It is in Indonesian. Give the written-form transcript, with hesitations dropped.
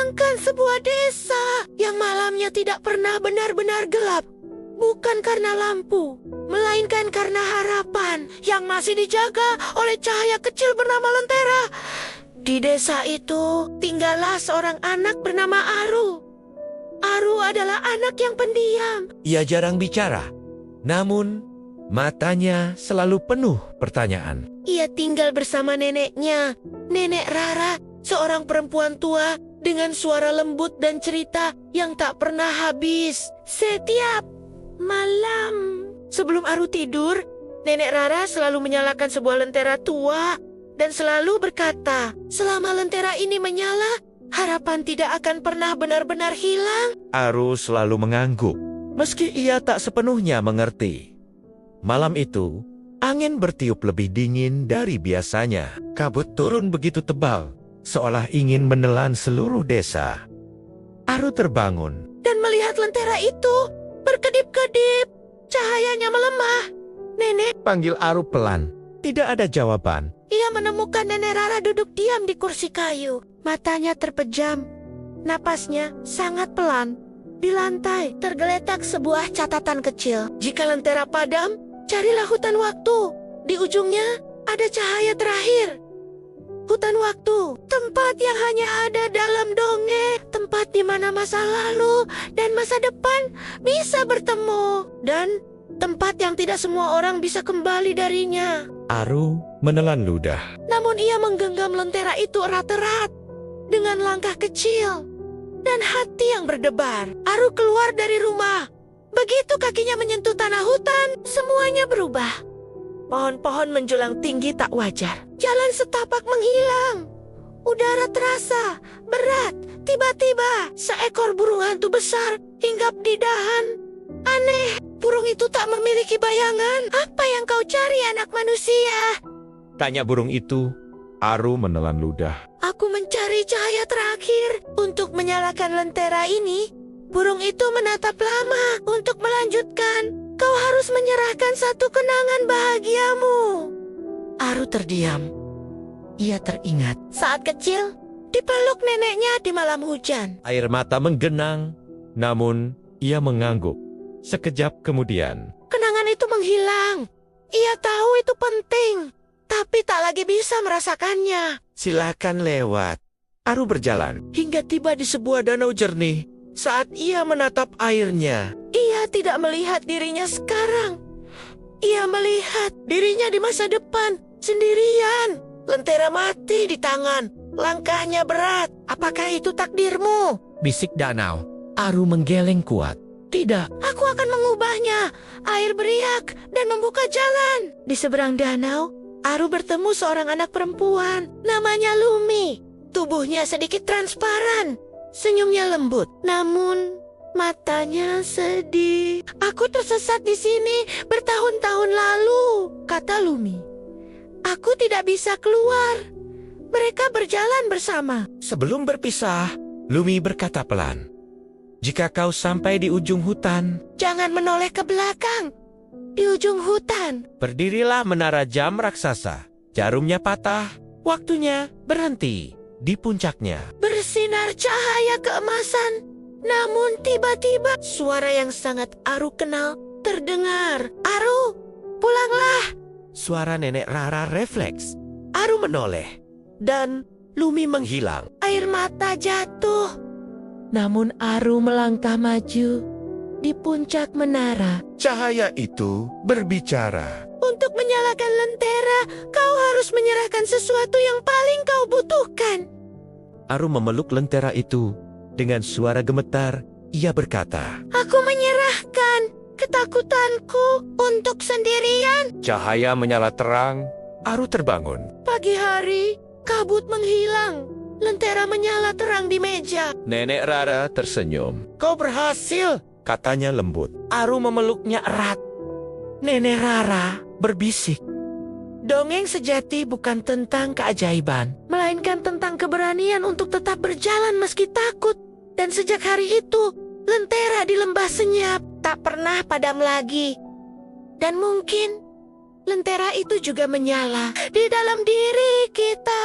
Bayangkan sebuah desa yang malamnya tidak pernah benar-benar gelap. Bukan karena lampu, melainkan karena harapan yang masih dijaga oleh cahaya kecil bernama lentera. Di desa itu tinggallah seorang anak bernama Aru. Aru adalah anak yang pendiam. Ia jarang bicara, namun matanya selalu penuh pertanyaan. Ia tinggal bersama neneknya, Nenek Rara, seorang perempuan tua dengan suara lembut dan cerita yang tak pernah habis. Setiap malam sebelum Aru tidur, Nenek Rara selalu menyalakan sebuah lentera tua dan selalu berkata, selama lentera ini menyala, harapan tidak akan pernah benar-benar hilang. Aru selalu mengangguk, meski ia tak sepenuhnya mengerti. Malam itu, angin bertiup lebih dingin dari biasanya. Kabut turun begitu tebal, seolah ingin menelan seluruh desa. Aru terbangun Dan melihat lentera itu berkedip-kedip, cahayanya melemah. Nenek, panggil Aru pelan. Tidak ada jawaban. ia menemukan Nenek Rara duduk diam di kursi kayu. Matanya terpejam, napasnya sangat pelan. Di lantai tergeletak sebuah catatan kecil. Jika lentera padam, carilah hutan waktu. Di ujungnya ada cahaya terakhir. Hutan waktu, tempat yang hanya ada dalam dongeng, tempat di mana masa lalu dan masa depan bisa bertemu, dan tempat yang tidak semua orang bisa kembali darinya. Aru menelan ludah. Namun ia menggenggam lentera itu erat-erat dengan langkah kecil dan hati yang berdebar. Aru keluar dari rumah. Begitu kakinya menyentuh tanah hutan, semuanya berubah. Pohon-pohon menjulang tinggi tak wajar. Jalan setapak menghilang. Udara terasa berat. Tiba-tiba seekor burung hantu besar hinggap di dahan. Aneh, burung itu tak memiliki bayangan. Apa yang kau cari, anak manusia? Tanya burung itu. Aru menelan ludah. Aku mencari cahaya terakhir untuk menyalakan lentera ini. Burung itu menatap lama untuk melanjutkan. Kau harus menyerahkan satu kenangan bahagiamu. Aru terdiam. Ia teringat saat kecil dipeluk neneknya di malam hujan. Air mata menggenang, namun ia mengangguk. Sekejap kemudian, Kenangan itu menghilang. Ia tahu itu penting, tapi tak lagi bisa merasakannya. silakan lewat. Aru berjalan hingga tiba di sebuah danau jernih. Saat ia menatap airnya, Ia tidak melihat dirinya sekarang. Ia melihat dirinya di masa depan, sendirian. Lentera mati di tangan, langkahnya berat. Apakah itu takdirmu? bisik danau. Aru menggeleng kuat. Tidak, Aku akan mengubahnya. Air beriak dan membuka jalan. Di seberang danau, Aru bertemu seorang anak perempuan. Namanya Lumi. Tubuhnya sedikit transparan. Senyumnya lembut, namun matanya sedih. Aku tersesat di sini bertahun-tahun lalu, kata Lumi. Aku tidak bisa keluar. Mereka berjalan bersama. sebelum berpisah, Lumi berkata pelan. Jika kau sampai di ujung hutan, Jangan menoleh ke belakang. Di ujung hutan, berdirilah menara jam raksasa. Jarumnya patah, waktunya berhenti di puncaknya. bersinar cahaya keemasan. Namun tiba-tiba suara yang sangat Aru kenal terdengar. Aru, pulanglah. Suara Nenek Rara refleks. Aru menoleh, dan Lumi menghilang. Air mata jatuh. Namun Aru melangkah maju di puncak menara. Cahaya itu berbicara. Untuk menyalakan lentera, kau harus menyerahkan sesuatu yang paling kau butuhkan. Aru memeluk lentera itu. Dengan suara gemetar, ia berkata, Aku menyerahkan ketakutanku untuk sendirian. cahaya menyala terang. Aru terbangun. Pagi hari, kabut menghilang. Lentera menyala terang di meja. Nenek Rara tersenyum. Kau berhasil, katanya lembut. Aru memeluknya erat. Nenek Rara berbisik. Dongeng sejati bukan tentang keajaiban, melainkan tentang keberanian untuk tetap berjalan meski takut. Dan sejak hari itu, lentera di lembah senyap tak pernah padam lagi. Dan mungkin lentera itu juga menyala di dalam diri kita.